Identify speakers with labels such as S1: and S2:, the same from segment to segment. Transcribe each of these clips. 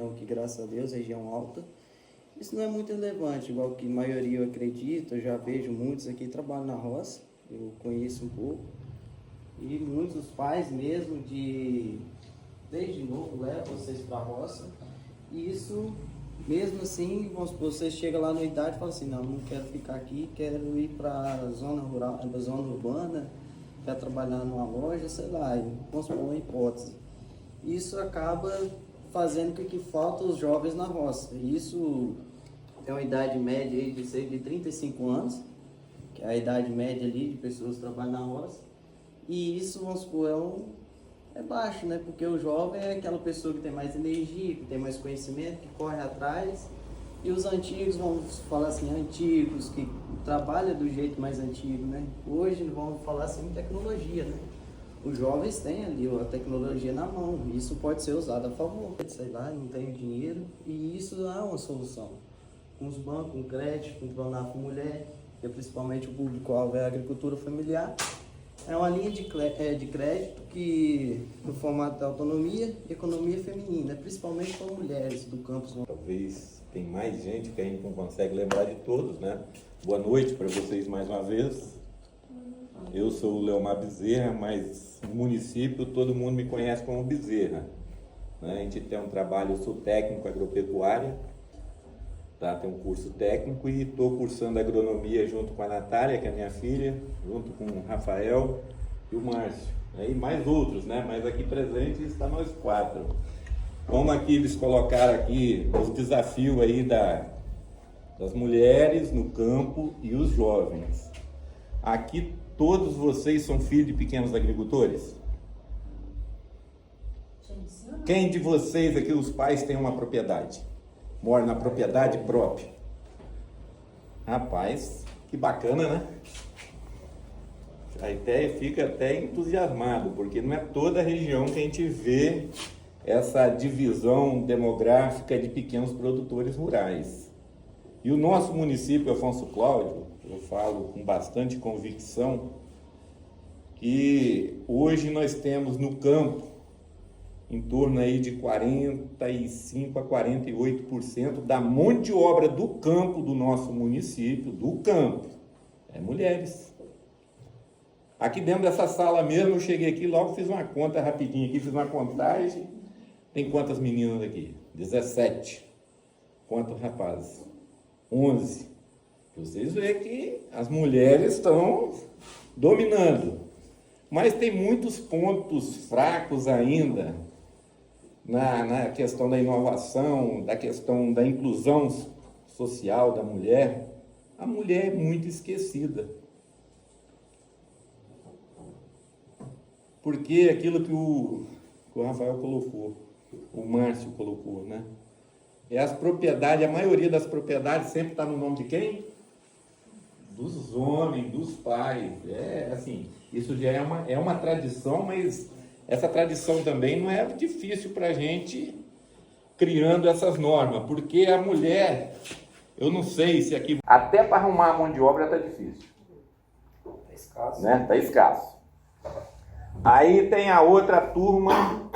S1: região aqui, graças a Deus, região alta. Isso não é muito relevante, igual que a maioria eu acredito, eu já vejo muitos aqui trabalham na roça, eu conheço um pouco. E muitos pais mesmo, desde novo, levam vocês para a roça. E isso, mesmo assim, vamos supor, você chega lá na idade e fala assim, não quero ficar aqui, quero ir para a zona rural, a zona urbana, quero trabalhar numa loja, sei lá, vamos supor uma hipótese. Isso acaba fazendo com que faltem os jovens na roça. Isso tem uma idade média aí de cerca de 35 anos, que é a idade média ali de pessoas que trabalham na roça. E isso, vamos supor, é baixo, né? Porque o jovem é aquela pessoa que tem mais energia, que tem mais conhecimento, que corre atrás. E os antigos, vamos falar assim, antigos, que trabalham do jeito mais antigo, né? Hoje vamos falar assim em tecnologia, né? Os jovens têm ali a tecnologia na mão, isso pode ser usado a favor. Sei lá, não tenho dinheiro, e isso não é uma solução. Com os bancos, com crédito, com o Pronaf Mulher, que principalmente o público-alvo é a agricultura familiar, é uma linha de crédito que, no formato da autonomia e economia feminina, principalmente para mulheres do campus.
S2: Talvez tem mais gente que a gente não consegue lembrar de todos, né? Boa noite para vocês mais uma vez. Eu sou o Leomar Bezerra, mas no município todo mundo me conhece como Bezerra, né? A gente tem um trabalho, eu sou técnico agropecuária, tá? Tem um curso técnico e estou cursando agronomia junto com a Natália, que é minha filha, junto com o Rafael e o Márcio, e mais outros, né? Mas aqui presente está nós 4. Como aqui eles colocaram aqui os desafios aí das mulheres no campo e os jovens. Aqui todos vocês são filhos de pequenos agricultores? Quem de vocês aqui, os pais, tem uma propriedade? Mora na propriedade própria? Rapaz, que bacana, né? Até fica até entusiasmado, porque não é toda a região que a gente vê essa divisão demográfica de pequenos produtores rurais. E o nosso município, Afonso Cláudio, eu falo com bastante convicção, que hoje nós temos no campo em torno aí de 45% a 48% da mão de obra do campo do nosso município, do campo, é mulheres. Aqui dentro dessa sala mesmo, eu cheguei aqui, logo fiz uma conta rapidinho aqui, fiz uma contagem. Tem quantas meninas aqui? 17. Quantos rapazes? 11. Vocês veem que as mulheres estão dominando. Mas tem muitos pontos fracos ainda na questão da inovação, da questão da inclusão social da mulher. A mulher é muito esquecida. Porque aquilo que o Rafael colocou, o Márcio colocou, né? É as propriedades, a maioria das propriedades sempre está no nome de quem? Dos homens, dos pais. É assim, isso já é uma tradição, mas essa tradição também não é difícil para a gente criando essas normas, porque a mulher, eu não sei se aqui... Até para arrumar a mão de obra está difícil.
S1: Está escasso.
S2: Né? Está escasso. Aí tem a outra turma,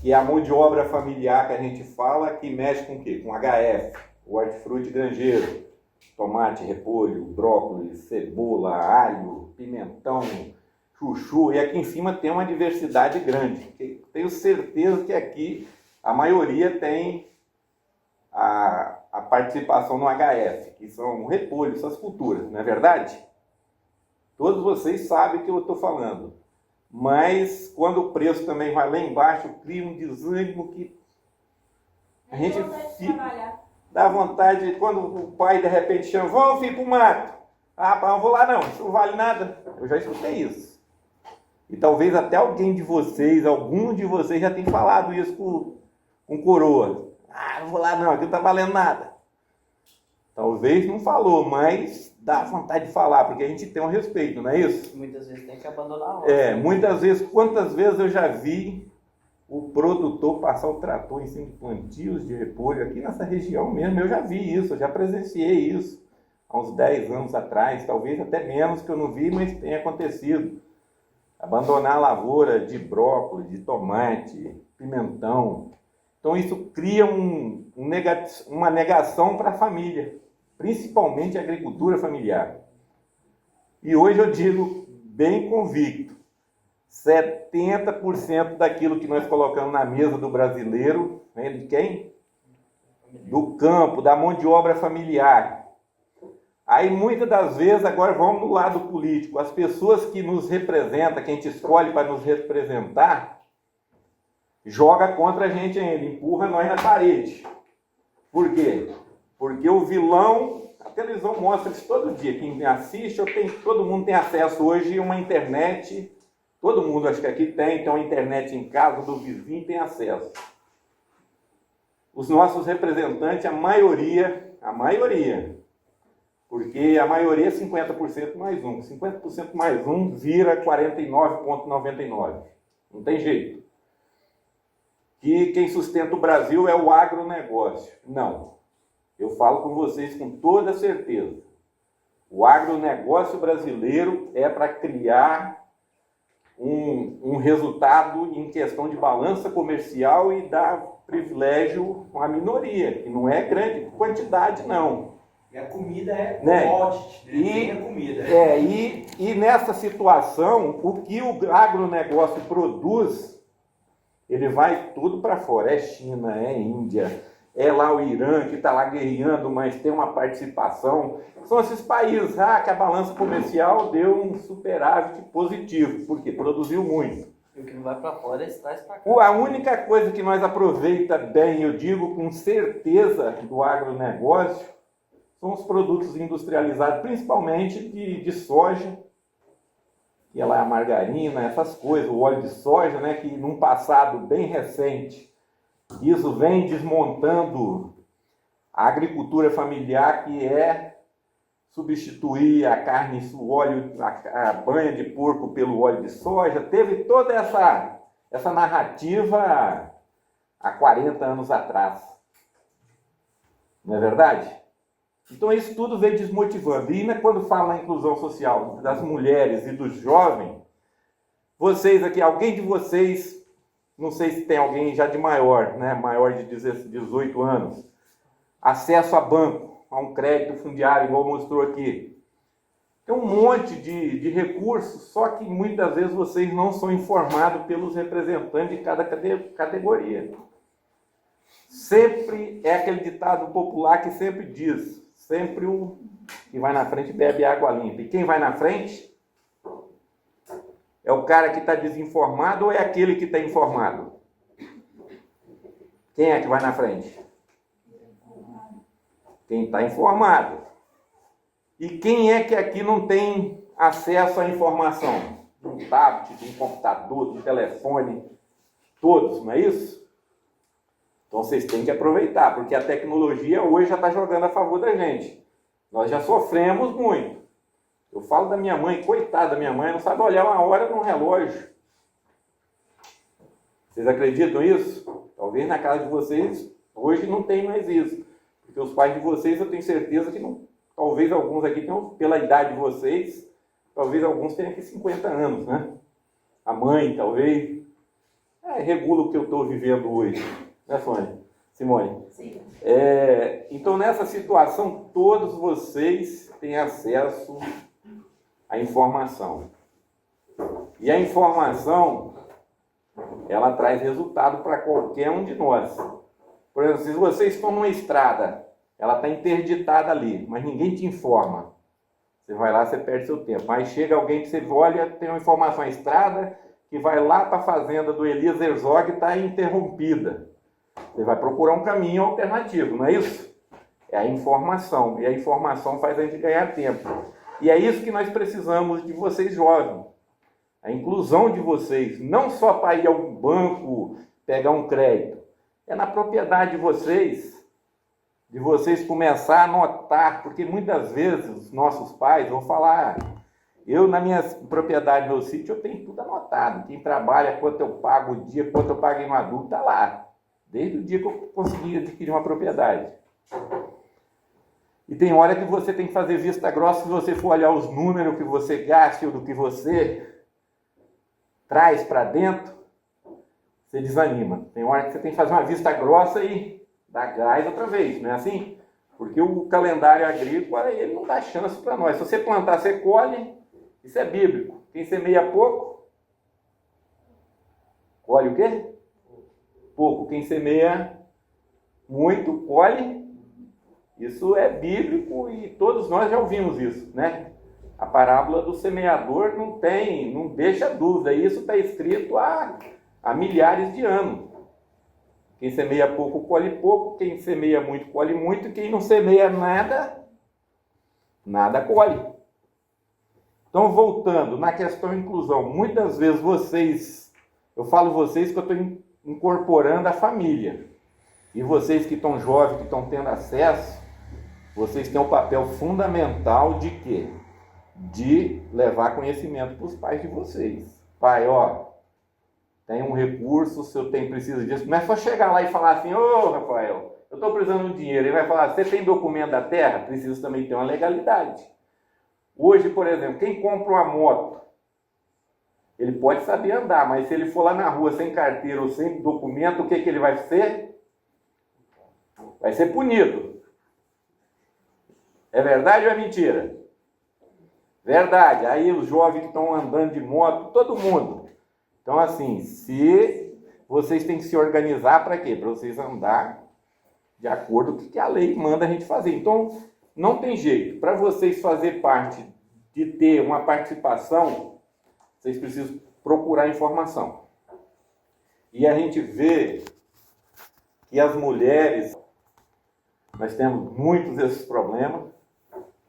S2: que é a mão de obra familiar que a gente fala, que mexe com o quê? Com HF, o hortifruti granjeiro, tomate, repolho, brócolis, cebola, alho, pimentão, chuchu, e aqui em cima tem uma diversidade grande. Tenho certeza que aqui a maioria tem a participação no HF, que são repolhos, essas culturas, não é verdade? Todos vocês sabem o que eu estou falando. Mas quando o preço também vai lá embaixo, cria um desânimo que a gente dá vontade, quando o pai de repente chama, vamos filho pro mato. Ah, pai, não vou lá não, isso não vale nada. Eu já escutei isso. E talvez até algum de vocês já tenha falado isso com coroa. Ah, não vou lá não, aqui não tá valendo nada. Talvez não falou, mas dá vontade de falar, porque a gente tem um respeito, não é isso?
S1: Muitas vezes tem que abandonar a roça.
S2: Muitas vezes, quantas vezes eu já vi o produtor passar o trator em cima de plantios de repolho, aqui nessa região mesmo, eu já vi isso, eu já presenciei isso, há uns 10 anos atrás, talvez até menos que eu não vi, mas tem acontecido. Abandonar a lavoura de brócolis, de tomate, pimentão, Então isso cria uma negação para a família, principalmente a agricultura familiar. E hoje eu digo bem convicto, 70% daquilo que nós colocamos na mesa do brasileiro, vem de quem? Do campo, da mão de obra familiar. Aí muitas das vezes, agora vamos no lado político, as pessoas que nos representam, que a gente escolhe para nos representar, joga contra a gente ainda, empurra nós na parede. Por quê? Porque o vilão, a televisão mostra isso todo dia, quem assiste, todo mundo tem acesso hoje a uma internet, todo mundo acho que aqui tem uma internet em casa, do vizinho tem acesso. Os nossos representantes, a maioria, porque a maioria é 50% mais um. 50% mais um vira 49,99. Não tem jeito. Que quem sustenta o Brasil é o agronegócio. Não. Eu falo com vocês com toda certeza. O agronegócio brasileiro é para criar um resultado em questão de balança comercial e dar privilégio à minoria, que não é grande quantidade, não.
S3: E a comida é
S2: commodity,
S3: né? A comida.
S2: E nessa situação, o que o agronegócio produz, ele vai tudo para fora. É China, é Índia, é lá o Irã, que está lá guerreando, mas tem uma participação. São esses países que a balança comercial deu um superávit positivo, porque produziu muito.
S3: E o que não vai para fora, eles trazem para cá.
S2: A única coisa que nós aproveita bem, eu digo com certeza, do agronegócio, são os produtos industrializados, principalmente de soja, que é lá a margarina, essas coisas, o óleo de soja, né, que num passado bem recente, isso vem desmontando a agricultura familiar, que é substituir a carne, o óleo, a banha de porco pelo óleo de soja. Teve toda essa narrativa há 40 anos atrás. Não é verdade? Então isso tudo vem desmotivando. E quando fala na inclusão social das mulheres e dos jovens, vocês aqui, alguém de vocês, não sei se tem alguém já de maior, né, maior de 18 anos, acesso a banco, a um crédito fundiário, igual mostrou aqui. Tem um monte de recursos, só que muitas vezes vocês não são informados pelos representantes de cada categoria. Sempre é aquele ditado popular que sempre diz, sempre o que vai na frente bebe água limpa. E quem vai na frente é o cara que está desinformado ou é aquele que está informado? Quem é que vai na frente? Quem está informado. E quem é que aqui não tem acesso à informação? De um tablet, de um computador, de um telefone, todos, não é isso? Então vocês têm que aproveitar, porque a tecnologia hoje já está jogando a favor da gente. Nós já sofremos muito. Eu falo da minha mãe, coitada da minha mãe, não sabe olhar uma hora num relógio. Vocês acreditam nisso? Talvez na casa de vocês hoje não tem mais isso. Porque os pais de vocês eu tenho certeza que não. Talvez alguns aqui tenham, pela idade de vocês, talvez alguns tenham aqui 50 anos, né? A mãe, talvez. Regula o que eu estou vivendo hoje. Né, Sônia? Simone?
S4: Sim.
S2: Então, nessa situação, todos vocês têm acesso à informação. E a informação, ela traz resultado para qualquer um de nós. Por exemplo, se vocês estão numa estrada, ela está interditada ali, mas ninguém te informa. Você vai lá, você perde seu tempo. Aí chega alguém que você olha, tem uma informação, a estrada que vai lá para a fazenda do Elias Herzog está interrompida. Você vai procurar um caminho alternativo, não é isso? É a informação. E a informação faz a gente ganhar tempo. E é isso que nós precisamos de vocês jovens. A inclusão de vocês. Não só para ir ao banco pegar um crédito. É na propriedade de vocês começar a anotar. Porque muitas vezes os nossos pais vão falar... Eu, na minha propriedade, no meu sítio, eu tenho tudo anotado. Quem trabalha, quanto eu pago o dia, quanto eu pago em um adulto, está lá. Desde o dia que eu consegui adquirir uma propriedade. E tem hora que você tem que fazer vista grossa, se você for olhar os números que você gasta ou do que você traz para dentro, você desanima. Tem hora que você tem que fazer uma vista grossa e dar gás outra vez, não é assim? Porque o calendário agrícola, ele não dá chance para nós. Se você plantar, você colhe, isso é bíblico. Quem semeia pouco, colhe o quê? Pouco. Quem semeia muito, colhe. Isso é bíblico e todos nós já ouvimos isso, né? A parábola do semeador não deixa dúvida. Isso está escrito há milhares de anos. Quem semeia pouco, colhe pouco. Quem semeia muito, colhe muito. Quem não semeia nada colhe. Então, voltando na questão inclusão, muitas vezes eu falo vocês que eu estou incorporando a família. E vocês que estão jovens, que estão tendo acesso, vocês têm um papel fundamental de quê? De levar conhecimento para os pais de vocês. Pai, tem um recurso, o senhor precisa disso. Não é só chegar lá e falar assim, Rafael, eu estou precisando de dinheiro. Ele vai falar, você tem documento da terra? Precisa também ter uma legalidade. Hoje, por exemplo, quem compra uma moto, ele pode saber andar, mas se ele for lá na rua sem carteira ou sem documento, o que ele vai ser? Vai ser punido. É verdade ou é mentira? Verdade. Aí os jovens que estão andando de moto, todo mundo. Então, assim, se vocês têm que se organizar para quê? Para vocês andar de acordo com o que a lei manda a gente fazer. Então, não tem jeito. Para vocês fazer parte de ter uma participação, vocês precisam procurar informação. E a gente vê que as mulheres, nós temos muitos desses problemas.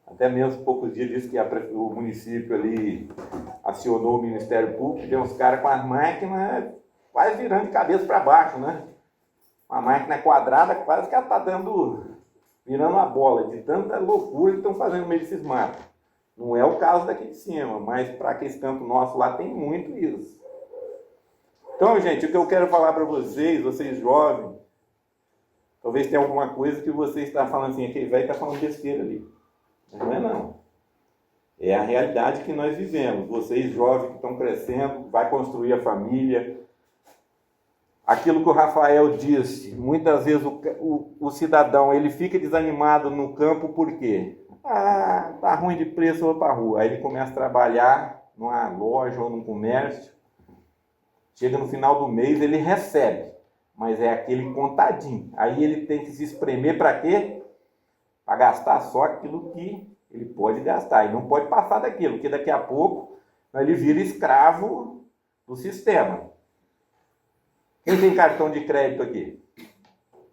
S2: Até mesmo poucos dias disse que o município ali acionou o Ministério Público, tem uns caras com as máquinas quase virando de cabeça para baixo, né? Uma máquina quadrada, quase que ela está virando uma bola, de tanta loucura que estão fazendo no meio desses matos. Não é o caso daqui de cima, mas para aquele canto nosso lá tem muito isso. Então, gente, o que eu quero falar para vocês jovens, talvez tenha alguma coisa que você está falando assim, aquele velho está falando besteira ali. Não é não. É a realidade que nós vivemos. Vocês jovens que estão crescendo, vai construir a família. Aquilo que o Rafael disse, muitas vezes o cidadão ele fica desanimado no campo por quê? Tá ruim de preço, eu vou para a rua. Aí ele começa a trabalhar numa loja ou num comércio. Chega no final do mês, ele recebe. Mas é aquele contadinho. Aí ele tem que se espremer para quê? Para gastar só aquilo que ele pode gastar. E não pode passar daquilo, porque daqui a pouco ele vira escravo do sistema. Quem tem cartão de crédito aqui?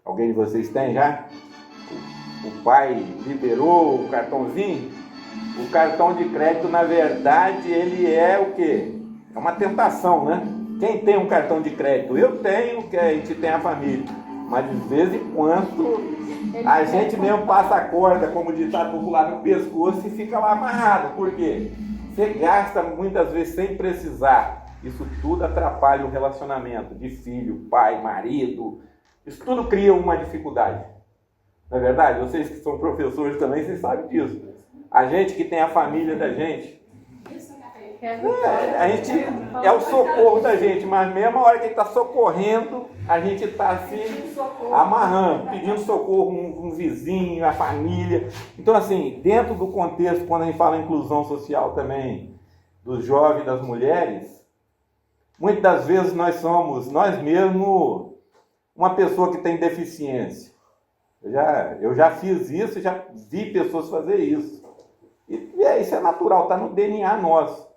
S2: Alguém de vocês tem já? O pai liberou o cartãozinho? O cartão de crédito, na verdade, ele é o quê? É uma tentação, né? Quem tem um cartão de crédito? Eu tenho, que a gente tem a família. Mas de vez em quando a gente mesmo passa a corda, como ditado popular, no pescoço e fica lá amarrado. Por quê? Você gasta muitas vezes sem precisar. Isso tudo atrapalha o relacionamento de filho, pai, marido. Isso tudo cria uma dificuldade. Não é verdade? Vocês que são professores também, vocês sabem disso. A gente que tem a família da gente, a gente é o socorro da gente, mas mesmo a hora que ele está socorrendo, a gente está assim, amarrando, pedindo socorro um vizinho, a família. Então, assim, dentro do contexto, quando a gente fala em inclusão social também, dos jovens e das mulheres, muitas das vezes nós somos, nós mesmos, uma pessoa que tem deficiência. Eu já fiz isso, já vi pessoas fazer isso. E isso é natural, está no DNA nosso.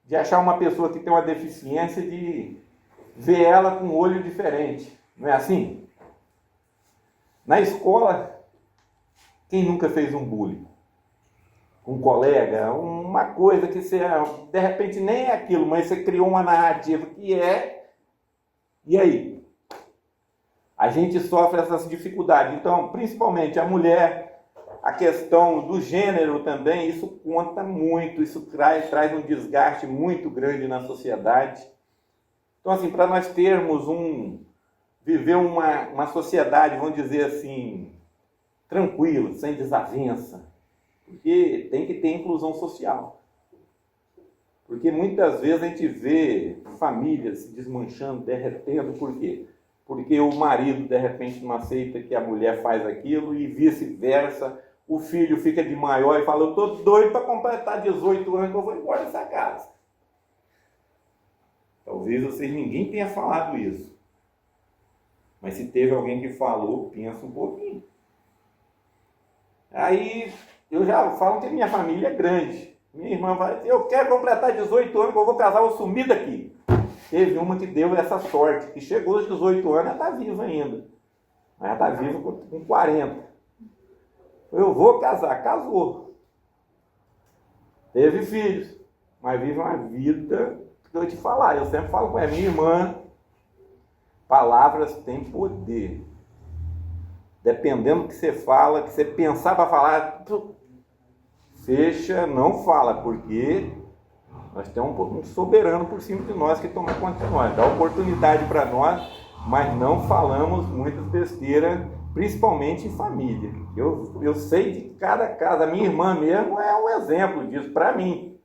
S2: De achar uma pessoa que tem uma deficiência, de ver ela com um olho diferente. Não é assim? Na escola, quem nunca fez um bullying? Com um colega, uma coisa que você, de repente, nem é aquilo, mas você criou uma narrativa que é... E aí? A gente sofre essas dificuldades. Então, principalmente a mulher... A questão do gênero também, isso conta muito, isso traz um desgaste muito grande na sociedade. Então, assim, para nós termos viver uma sociedade, vamos dizer assim, tranquila, sem desavença, porque tem que ter inclusão social. Porque muitas vezes a gente vê famílias se desmanchando, derretendo, por quê? Porque o marido, de repente, não aceita que a mulher faz aquilo e vice-versa. O filho fica de maior e fala, eu estou doido para completar 18 anos que eu vou embora dessa casa. Talvez ninguém tenha falado isso. Mas se teve alguém que falou, pensa um pouquinho. Aí eu já falo que minha família é grande. Minha irmã vai dizer, eu quero completar 18 anos que eu vou casar, eu vou sumir daqui. Teve uma que deu essa sorte, que chegou aos 18 anos, ela está viva ainda. Ela está viva com 40. Eu vou casar, casou. Teve filhos, mas vive uma vida que eu te falar. Eu sempre falo com ela, minha irmã, palavras têm poder. Dependendo do que você fala, que você pensar para falar, fecha, não fala, porque nós temos um soberano por cima de nós que toma conta de nós, dá oportunidade para nós, mas não falamos muitas besteiras, principalmente em família. Eu sei de cada caso, a minha irmã mesmo é um exemplo disso para mim.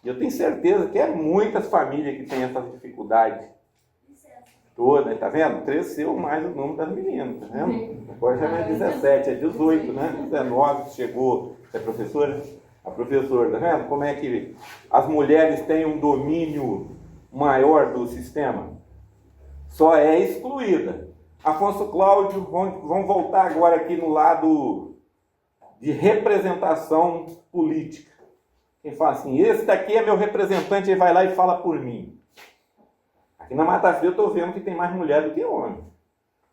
S2: Eu tenho certeza que é muitas famílias que têm essa dificuldade toda, tá vendo? Cresceu mais o número das meninas, tá vendo? Agora já não é 17, é 18, né? 19 chegou. Você é professora? A professora, tá vendo? Como é que as mulheres têm um domínio maior do sistema? Só é excluída. Afonso Cláudio, vamos voltar agora aqui no lado de representação política. Quem fala assim, esse daqui é meu representante, ele vai lá e fala por mim. Aqui na Mata Fria eu estou vendo que tem mais mulher do que homem.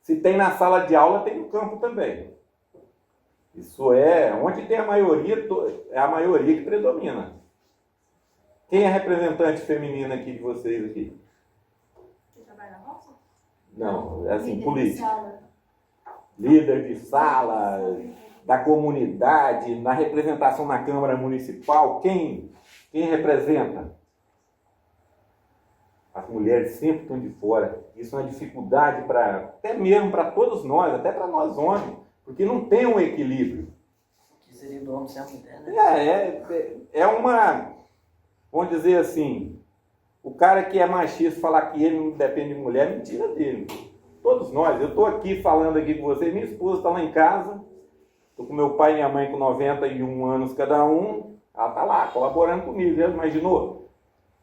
S2: Se tem na sala de aula, tem no campo também. Isso é, onde tem a maioria, é a maioria que predomina. Quem é representante feminina aqui de vocês aqui?
S4: Você trabalha na roça?
S2: Não, é assim,
S4: Líder
S2: política.
S4: de sala.
S2: Líder de sala, da comunidade, na representação na Câmara Municipal, quem representa? As mulheres sempre estão de fora. Isso é uma dificuldade até mesmo para todos nós, até para nós homens, porque não tem um equilíbrio.
S3: Que seria do homem sem a mulher, né?
S2: É uma, vamos dizer assim, o cara que é machista falar que ele não depende de mulher, é mentira dele. Todos nós, eu estou aqui falando aqui com vocês, minha esposa está lá em casa, estou com meu pai e minha mãe com 91 anos cada um, ela está lá colaborando comigo, já imaginou?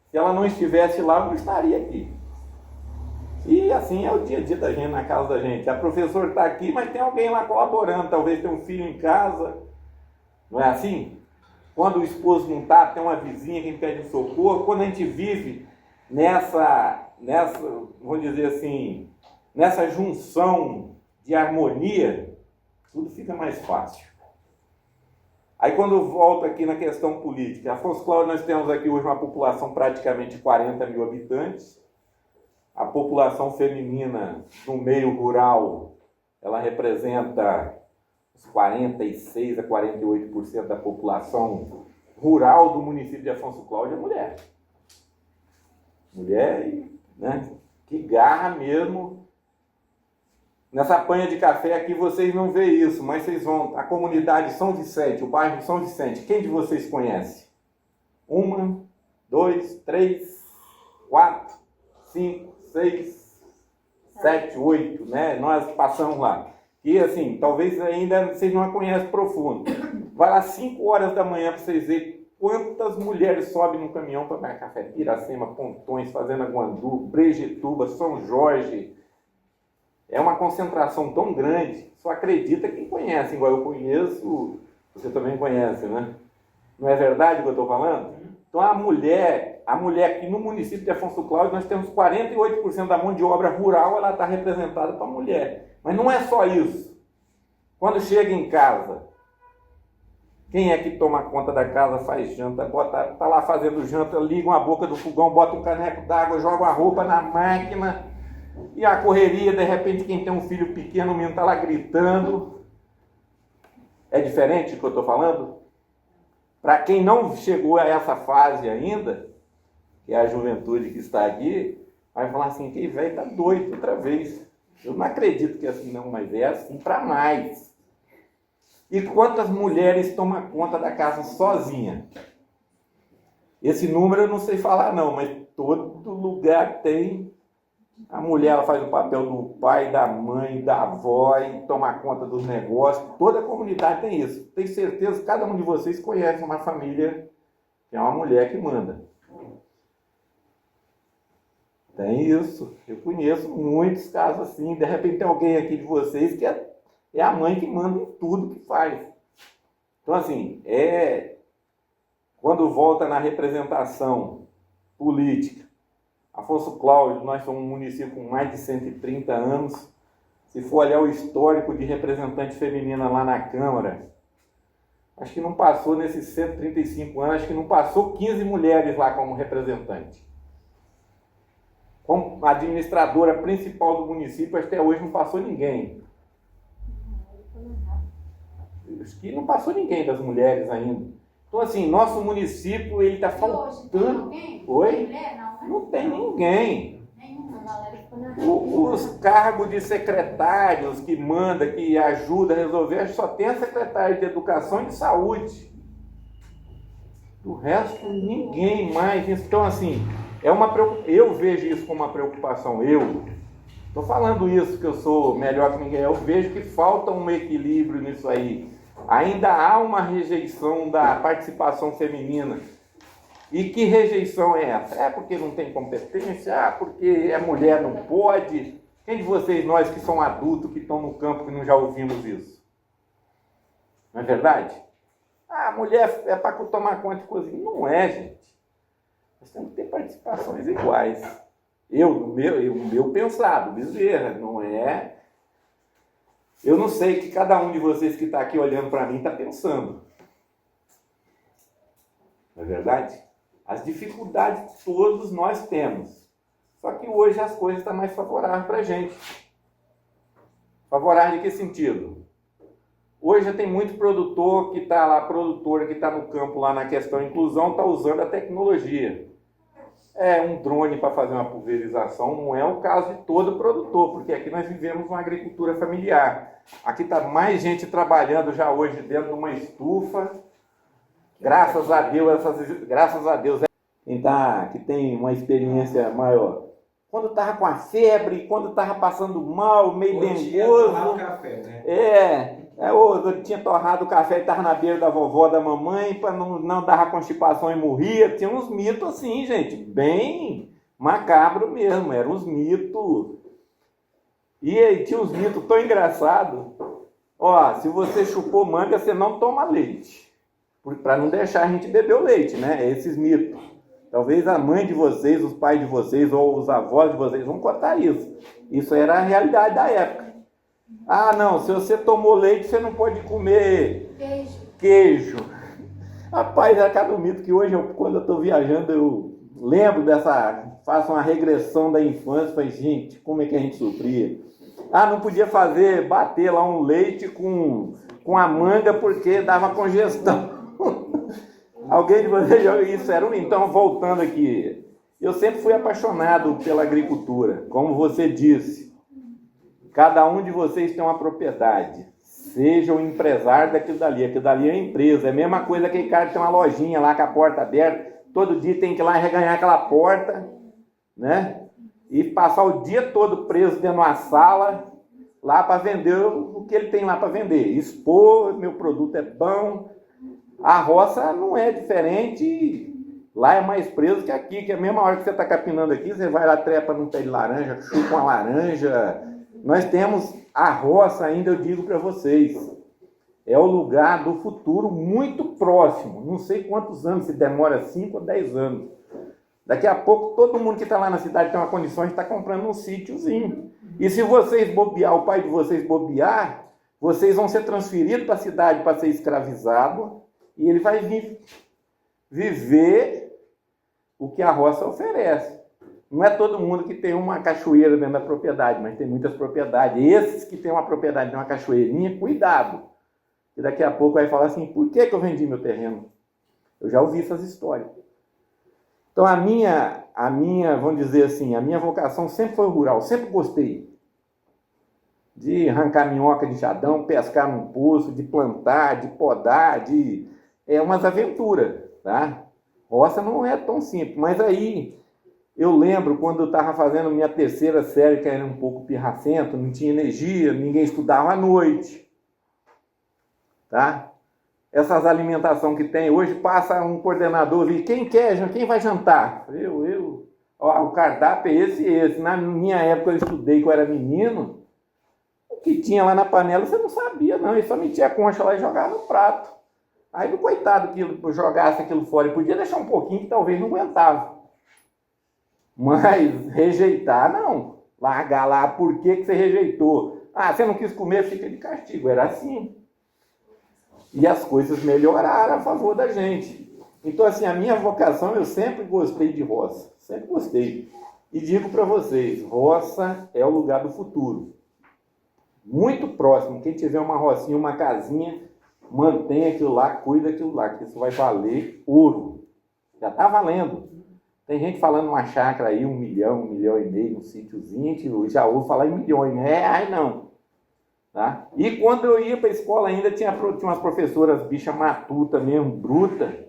S2: Se ela não estivesse lá, eu não estaria aqui. E assim é o dia a dia da gente, na casa da gente. A professora está aqui, mas tem alguém lá colaborando, talvez tem um filho em casa. Não é assim? Quando o esposo não está, tem uma vizinha que pede socorro. Quando a gente vive nessa, vamos dizer assim, nessa junção de harmonia, tudo fica mais fácil. Aí quando eu volto aqui na questão política, Afonso Cláudio, nós temos aqui hoje uma população praticamente de 40 mil habitantes. A população feminina no meio rural, ela representa uns 46 a 48% da população rural do município de Afonso Cláudio é mulher. Mulher, né, que garra mesmo. Nessa panha de café aqui vocês não vê isso, mas vocês vão, a comunidade São Vicente, o bairro São Vicente, quem de vocês conhece? 1, 2, 3, 4, 5, 6, 7, 8, né? Nós passamos lá. E assim, talvez ainda vocês não a conhecem profundo. Vai lá 5 horas da manhã para vocês verem quantas mulheres sobem no caminhão para pegar café. Piracema, Pontões, Fazenda Guandu, Brejetuba, São Jorge. É uma concentração tão grande, só acredita quem conhece, igual eu conheço, você também conhece, né? Não é verdade o que eu estou falando? Então a mulher aqui no município de Afonso Cláudio, nós temos 48% da mão de obra rural, ela está representada para a mulher. Mas não é só isso. Quando chega em casa, quem é que toma conta da casa, faz janta, está lá fazendo janta, liga a boca do fogão, bota um caneco d'água, joga a roupa na máquina, e a correria, de repente, quem tem um filho pequeno, o menino está lá gritando. É diferente do que eu estou falando? Para quem não chegou a essa fase ainda, que é a juventude que está aqui, vai falar assim, que velho está doido outra vez. Eu não acredito que é assim não, mas é assim para mais. E quantas mulheres tomam conta da casa sozinha? Esse número eu não sei falar não, mas todo lugar tem. A mulher ela faz o papel do pai, da mãe, da avó e toma conta dos negócios. Toda a comunidade tem isso. Tenho certeza que cada um de vocês conhece uma família que é uma mulher que manda. Tem isso. Eu conheço muitos casos assim. De repente tem alguém aqui de vocês que é a mãe que manda em tudo que faz. Então assim, quando volta na representação política, Afonso Cláudio, nós somos um município com mais de 130 anos. Se for olhar o histórico de representante feminina lá na Câmara, acho que não passou nesses 135 anos, acho que não passou 15 mulheres lá como representante. Como administradora principal do município, até hoje não passou ninguém. Acho que não passou ninguém das mulheres ainda. Então, assim, nosso município, ele está faltando... Oi? Não tem ninguém. Os cargos de secretários que manda, que ajuda a resolver, só tem a secretária de Educação e de Saúde. Do resto, ninguém mais. Então, assim, eu vejo isso como uma preocupação. Eu estou falando isso que eu sou melhor que ninguém. Eu vejo que falta um equilíbrio nisso aí. Ainda há uma rejeição da participação feminina. E que rejeição é essa? É porque não tem competência? Ah, porque é mulher, não pode? Quem de vocês, nós que somos adultos, que estão no campo, que não já ouvimos isso? Não é verdade? Ah, mulher é para tomar conta de cozinha. Não é, gente. Nós temos que ter participações iguais. O meu pensado, Bezerra, não é... Eu não sei o que cada um de vocês que está aqui olhando para mim está pensando. Não é verdade? As dificuldades todos nós temos. Só que hoje as coisas estão mais favoráveis para a gente. Favorável em que sentido? Hoje já tem muito produtor que está lá, produtora que está no campo lá na questão inclusão, está usando a tecnologia. É um drone para fazer uma pulverização, não é o caso de todo produtor, porque aqui nós vivemos uma agricultura familiar. Aqui está mais gente trabalhando já hoje dentro de uma estufa. Graças a Deus, que tem uma experiência maior. Quando estava com a febre, quando estava passando mal, meio dengoso.
S5: Café, né?
S2: Eu tinha torrado o café e estava na beira da vovó, da mamãe, para não dar constipação e morria. Tinha uns mitos assim, gente, bem macabro mesmo, eram uns mitos. E aí tinha uns mitos tão engraçados. Ó, se você chupou manga, você não toma leite. Para não deixar a gente beber o leite, né? Esses mitos. Talvez a mãe de vocês, os pais de vocês ou os avós de vocês vão contar isso. Isso era a realidade da época. Ah, não, se você tomou leite, você não pode comer queijo. Rapaz, é cada mito que hoje, quando eu estou viajando, eu lembro faço uma regressão da infância, falei, gente, como é que a gente sofria? Ah, não podia bater lá um leite com a manga porque dava congestão. Alguém de vocês já viu isso? Então, voltando aqui, eu sempre fui apaixonado pela agricultura, como você disse. Cada um de vocês tem uma propriedade. Seja o empresário daquilo dali. Aquilo dali é empresa. É a mesma coisa que aquele cara que tem uma lojinha lá com a porta aberta. Todo dia tem que ir lá reganhar aquela porta, né? E passar o dia todo preso dentro de uma sala lá para vender o que ele tem lá para vender. Expor, meu produto é bom. A roça não é diferente. Lá é mais preso que aqui, que a mesma hora que você está capinando aqui, você vai lá, trepa num pé de laranja, chupa uma laranja. Nós temos a roça ainda, eu digo para vocês, é o lugar do futuro muito próximo. Não sei quantos anos, se demora 5 ou 10 anos. Daqui a pouco, todo mundo que está lá na cidade tem uma condição de estar comprando um sítiozinho. E se vocês bobear, o pai de vocês bobear, vocês vão ser transferidos para a cidade para ser escravizado e ele vai viver o que a roça oferece. Não é todo mundo que tem uma cachoeira dentro da propriedade, mas tem muitas propriedades. Esses que têm uma propriedade, tem uma cachoeirinha, cuidado. E daqui a pouco vai falar assim, por que eu vendi meu terreno? Eu já ouvi essas histórias. Então a minha, vamos dizer assim, a minha vocação sempre foi rural, sempre gostei de arrancar minhoca de jadão, pescar num poço, de plantar, de podar, umas aventuras, tá? Roça não é tão simples, mas aí eu lembro quando eu estava fazendo minha terceira série, que era um pouco pirracento, não tinha energia, ninguém estudava à noite, tá? Essas alimentação que tem hoje, passa um coordenador e quem quer, quem vai jantar? Ó, o cardápio é esse e esse. Na minha época eu estudei quando eu era menino, o que tinha lá na panela você não sabia não, ele só metia a concha lá e jogava no prato. Aí o coitado que jogasse aquilo fora, ele podia deixar um pouquinho que talvez não aguentava. Mas rejeitar não, largar lá, por que você rejeitou? Ah, você não quis comer, fica de castigo, era assim. E as coisas melhoraram a favor da gente. Então, assim, a minha vocação, eu sempre gostei de roça. Sempre gostei. E digo para vocês, roça é o lugar do futuro. Muito próximo. Quem tiver uma rocinha, uma casinha, mantenha aquilo lá, cuida daquilo lá, que isso vai valer ouro. Já está valendo. Tem gente falando uma chácara aí, 1 milhão, 1,5 milhão, um sítiozinho, a gente já ouve falar em milhões, não é reais não. Tá? E quando eu ia para a escola ainda tinha umas professoras bicha matuta mesmo, bruta,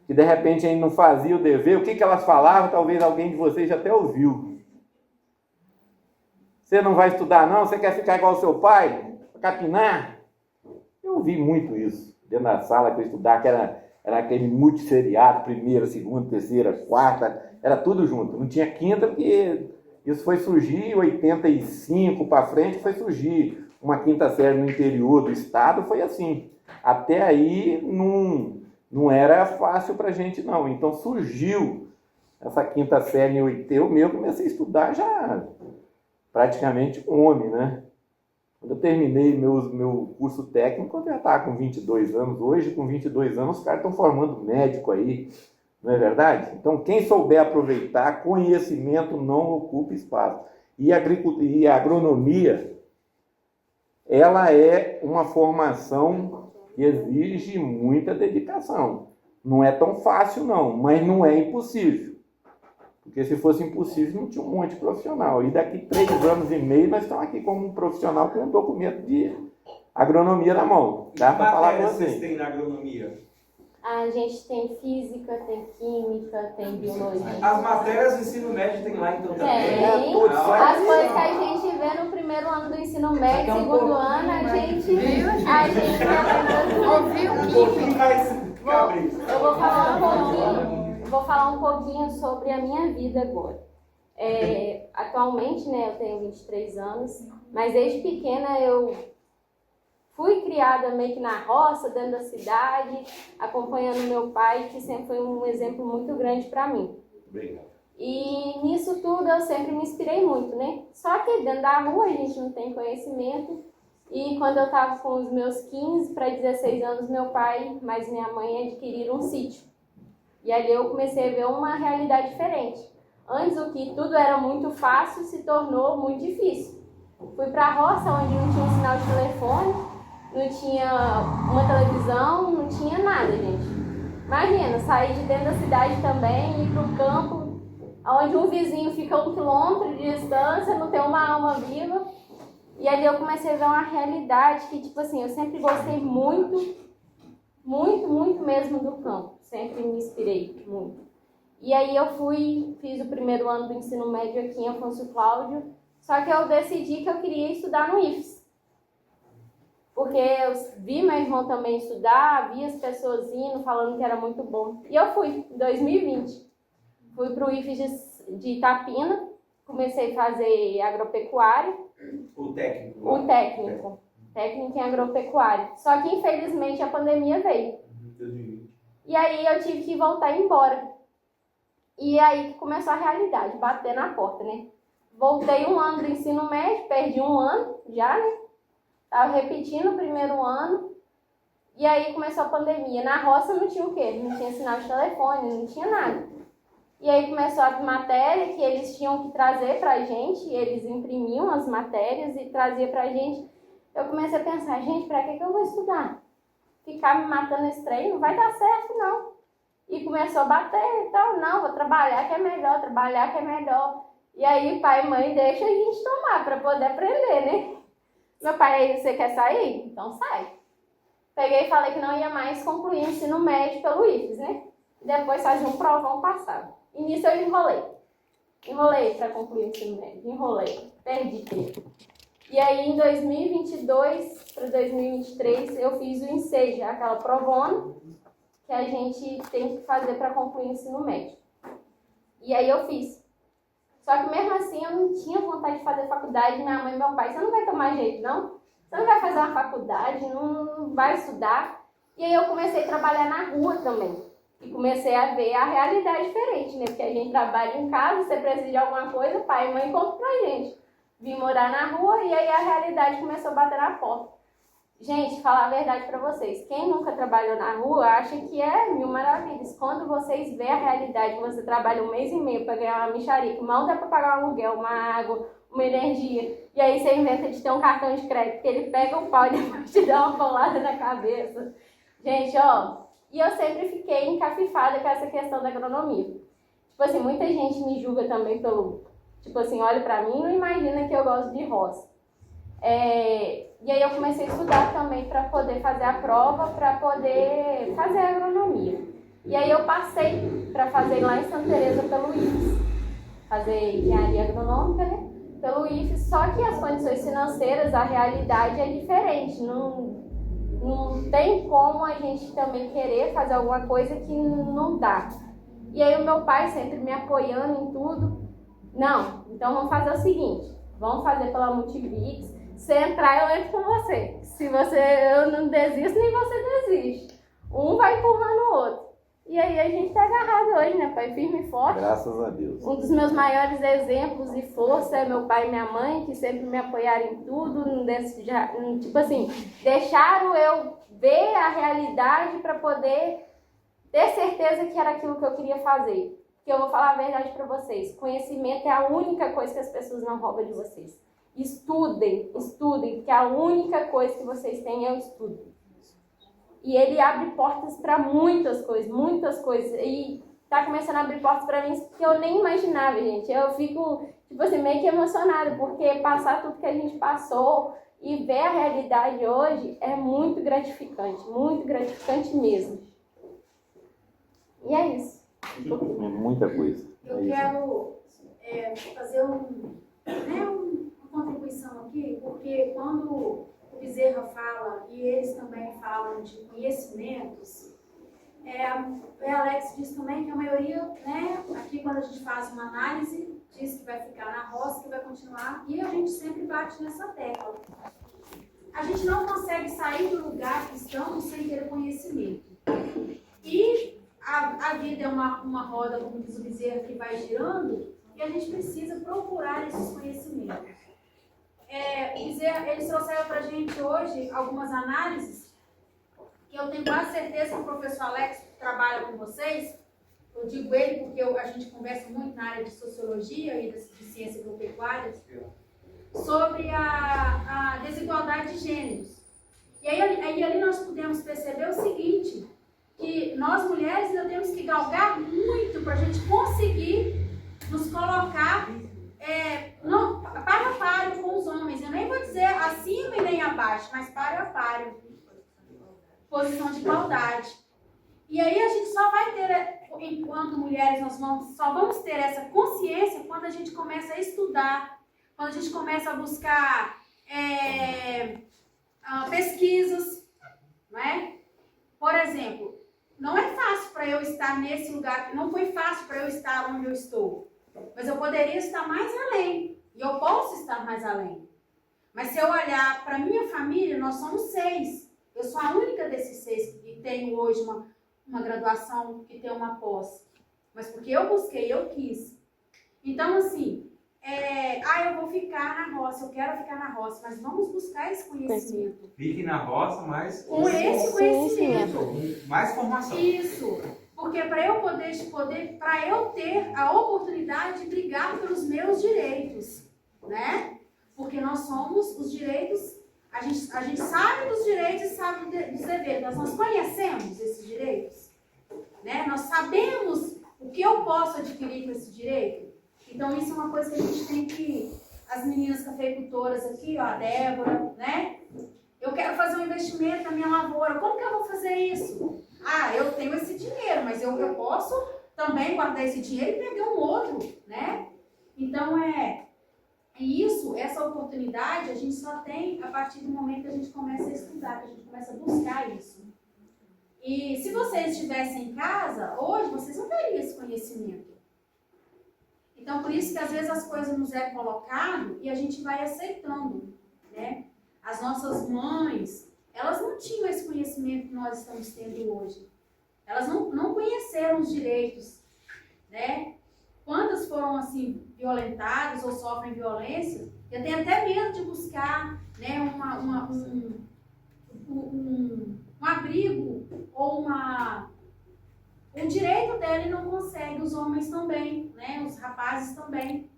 S2: que de repente a gente não fazia o dever, o que elas falavam, talvez alguém de vocês já até ouviu. Você não vai estudar não? Você quer ficar igual ao seu pai? Capinar? Eu ouvi muito isso, dentro da sala que eu estudava, que era aquele multisseriado, primeira, segunda, terceira, quarta, era tudo junto, não tinha quinta porque... Isso foi surgir, 85 para frente, foi surgir uma quinta série no interior do estado, foi assim. Até aí não era fácil para a gente não. Então surgiu essa quinta série em 80, eu mesmo comecei a estudar já praticamente homem, né? Quando eu terminei meu curso técnico, eu já estava com 22 anos. Hoje, com 22 anos, os caras estão formando médico aí. Não é verdade? Então, quem souber aproveitar, conhecimento não ocupa espaço. E a agronomia, ela é uma formação que exige muita dedicação. Não é tão fácil, não, mas não é impossível. Porque se fosse impossível, não tinha um monte de profissional. E daqui 3 anos e meio, nós estamos aqui como um profissional com um documento de agronomia na mão. Dá para falar com
S5: vocês
S2: você.
S5: Tem na agronomia?
S6: A gente tem física, tem química, tem biologia.
S5: As matérias do ensino médio tem lá então também?
S6: Tem. As coisas que a gente vê no primeiro ano do ensino médio, segundo ano, a gente
S4: Ouviu?
S5: Um pouquinho mais
S6: eu vou falar um pouquinho sobre a minha vida agora. Atualmente, né, eu tenho 23 anos, mas desde pequena eu fui criada meio que na roça, dentro da cidade, acompanhando meu pai, que sempre foi um exemplo muito grande para mim.
S2: Obrigado.
S6: E nisso tudo eu sempre me inspirei muito, né? Só que dentro da rua a gente não tem conhecimento. E quando eu estava com os meus 15 para 16 anos, meu pai mais minha mãe adquiriram um sítio. E ali eu comecei a ver uma realidade diferente. Antes o que tudo era muito fácil se tornou muito difícil. Fui para a roça onde não tinha um sinal de telefone, não tinha uma televisão, não tinha nada, gente. Imagina, sair de dentro da cidade também, ir para o campo, onde um vizinho fica 1 quilômetro de distância, não tem uma alma viva. E ali eu comecei a ver uma realidade que, tipo assim, eu sempre gostei muito, muito, muito mesmo do campo. Sempre me inspirei muito. E aí eu fiz o primeiro ano do ensino médio aqui em Afonso Cláudio, só que eu decidi que eu queria estudar no IFES. Porque eu vi meu irmão também estudar, vi as pessoas indo, falando que era muito bom. E eu fui, em 2020. Fui para o IFES de Itapina, comecei a fazer agropecuária.
S5: O técnico?
S6: O técnico. Técnico em agropecuária. Só que, infelizmente, a pandemia veio.
S5: 2020.
S6: E aí eu tive que voltar embora. E aí que começou a realidade, bater na porta, né? Voltei 1 ano do ensino médio, perdi 1 ano já, né? Tava repetindo o primeiro ano. E aí começou a pandemia. Na roça não tinha o quê? Não tinha sinal de telefone, não tinha nada. E aí começou a matéria que eles tinham que trazer pra gente. Eles imprimiam as matérias e traziam pra gente. Eu comecei a pensar, gente, pra que eu vou estudar? Ficar me matando esse trem não vai dar certo, não. E começou a bater e tal. Não, vou trabalhar que é melhor, trabalhar que é melhor. E aí pai e mãe deixam a gente tomar pra poder aprender, né? Meu pai, aí, você quer sair? Então sai. Peguei e falei que não ia mais concluir o ensino médio pelo IFES, né? depois fazia um provão, passava. E nisso eu enrolei para concluir o ensino médio, perdi tempo. E aí em 2022 para 2023 eu fiz o Enseja, aquela provona que a gente tem que fazer para concluir o ensino médio. E aí eu fiz. Só que mesmo assim eu não tinha vontade de fazer faculdade. Minha mãe e meu pai, você não vai tomar jeito, não? Você não vai fazer uma faculdade, não vai estudar. E aí eu comecei a trabalhar na rua também. E comecei a ver a realidade diferente, né? Porque a gente trabalha em casa, você precisa de alguma coisa, pai e mãe compram pra gente. Vim morar na rua e aí a realidade começou a bater na porta. Gente, falar a verdade pra vocês. Quem nunca trabalhou na rua acha que é mil maravilhas. Quando vocês veem a realidade, você trabalha 1 mês e meio pra ganhar uma mixaria, que mal dá pra pagar um aluguel, uma água, uma energia. E aí você inventa de ter um cartão de crédito, que ele pega o pau e depois te dá uma bolada na cabeça. Gente, ó... E eu sempre fiquei encafifada com essa questão da agronomia. Tipo assim, muita gente me julga também pelo... Tipo assim, olha pra mim e não imagina que eu gosto de roça. E aí eu comecei a estudar também para poder fazer a prova, para poder fazer a agronomia. E aí eu passei para fazer lá em Santa Teresa pelo IFES. Fazer engenharia agronômica, né? Pelo IFES, só que as condições financeiras, a realidade é diferente. Não tem como a gente também querer fazer alguma coisa que não dá. E aí o meu pai sempre me apoiando em tudo. Não, então vamos fazer o seguinte, vamos fazer pela Multibix. Se entrar, eu entro com você. Se eu não desisto, nem você desiste. Um vai empurrando o outro. E aí a gente tá agarrado hoje, né, pai? Firme e forte.
S2: Graças a Deus.
S6: Um dos meus maiores exemplos e força é meu pai e minha mãe, que sempre me apoiaram em tudo. Tipo assim, deixaram eu ver a realidade para poder ter certeza que era aquilo que eu queria fazer. Porque eu vou falar a verdade para vocês. Conhecimento é a única coisa que as pessoas não roubam de vocês. Estudem, porque a única coisa que vocês têm é o estudo. E ele abre portas para muitas coisas. E tá começando a abrir portas para mim que eu nem imaginava, gente. Eu fico, tipo assim, meio que emocionada, porque passar tudo que a gente passou e ver a realidade hoje é muito gratificante mesmo. E é isso.
S2: Muita coisa.
S4: Eu quero fazer uma contribuição aqui, porque quando o Bezerra fala, e eles também falam de conhecimentos, Alex diz também que a maioria, né, aqui quando a gente faz uma análise, diz que vai ficar na roça, que vai continuar, e a gente sempre bate nessa tecla. A gente não consegue sair do lugar que estamos sem ter conhecimento. E a vida é uma roda, como diz o Bezerra, que vai girando, e a gente precisa procurar esses conhecimentos. Eles trouxeram para a gente hoje algumas análises, que eu tenho quase certeza que o professor Alex trabalha com vocês. Eu digo ele porque a gente conversa muito na área de sociologia e de ciência agropecuária, sobre a desigualdade de gêneros. E aí ali nós podemos perceber o seguinte, que nós mulheres ainda temos que galgar muito para a gente conseguir nos colocar para a páreo com os homens. Eu nem vou dizer acima e nem abaixo, mas para a páreo. Posição de igualdade. E aí a gente só vai ter, enquanto mulheres, só vamos ter essa consciência quando a gente começa a estudar, quando a gente começa a buscar pesquisas, não é? Por exemplo, não é fácil para eu estar nesse lugar, não foi fácil para eu estar onde eu estou, mas eu poderia estar mais além, e eu posso estar mais além. Mas se eu olhar para minha família, nós somos 6. Eu sou a única desses 6 que tenho hoje uma graduação, que tem uma pós. Mas porque eu busquei, eu quis. Então, assim, eu vou ficar na roça, eu quero ficar na roça, mas vamos buscar esse conhecimento.
S5: Fique na roça, mas
S4: Com esse conhecimento.
S5: com mais formação.
S4: Isso. Porque para eu para eu ter a oportunidade de brigar pelos meus direitos, né? Porque nós somos os direitos, a gente sabe dos direitos e sabe dos deveres, nós conhecemos esses direitos, né? Nós sabemos o que eu posso adquirir com esse direito. Então isso é uma coisa que a gente tem que, as meninas cafeicultoras aqui, ó, a Débora, né? Eu quero fazer um investimento na minha lavoura, como que eu vou fazer isso? Ah, eu tenho esse dinheiro, mas eu posso também guardar esse dinheiro e pegar um outro, né? Então, essa oportunidade a gente só tem a partir do momento que a gente começa a estudar, que a gente começa a buscar isso. E se vocês estivessem em casa, hoje vocês não teriam esse conhecimento. Então, por isso que às vezes as coisas nos é colocado e a gente vai aceitando, né? As nossas mães, elas não tinham esse conhecimento que nós estamos tendo hoje. Elas não conheceram os direitos, né? Quantas foram, assim, violentadas ou sofrem violência, já tem até medo de buscar, né, um abrigo ou um direito dela e não consegue, os homens também, né, os rapazes também.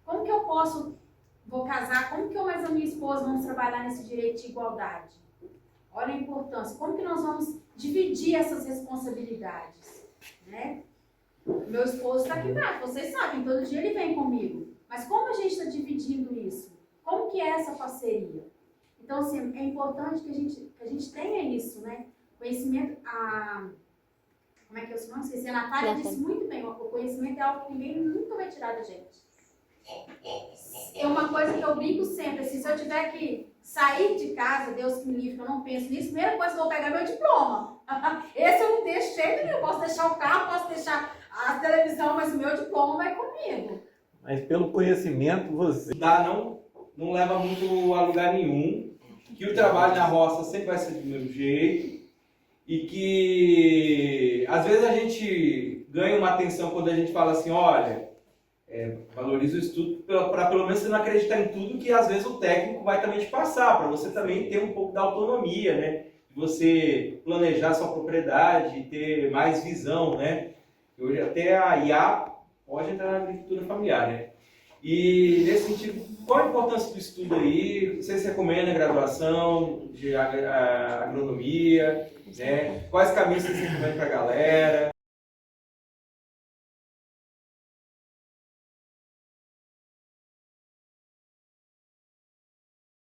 S4: Como que eu vou casar, como que eu mais a minha esposa vamos trabalhar nesse direito de igualdade? Olha a importância, como que nós vamos dividir essas responsabilidades, né? Meu esposo está aqui embaixo, vocês sabem, todo dia ele vem comigo. Mas como a gente está dividindo isso? Como que é essa parceria? Então, assim, é importante que a gente tenha isso, né? Conhecimento, como é que eu se não esqueci? A Natália disse muito bem, o conhecimento é algo que ninguém nunca vai tirar da gente. É uma coisa que eu brinco sempre, assim, se eu tiver que sair de casa, Deus que me livre, que eu não penso nisso, a primeira coisa que eu vou pegar é meu diploma. Esse eu não deixo jeito nenhum, eu posso deixar o carro, posso deixar a televisão, mas o meu diploma vai comigo.
S2: Mas pelo conhecimento você...
S5: Não leva muito a lugar nenhum, que o trabalho na roça sempre vai ser do mesmo jeito, e que às vezes a gente ganha uma atenção quando a gente fala assim, olha, valoriza o estudo para pelo menos você não acreditar em tudo que às vezes o técnico vai também te passar, para você também ter um pouco da autonomia, né? Você planejar sua propriedade, ter mais visão, né? Hoje até a IA pode entrar na agricultura familiar, né? E nesse sentido, qual a importância do estudo aí? Vocês recomendam a graduação de agronomia, né? Quais caminhos vocês recomendam para a galera?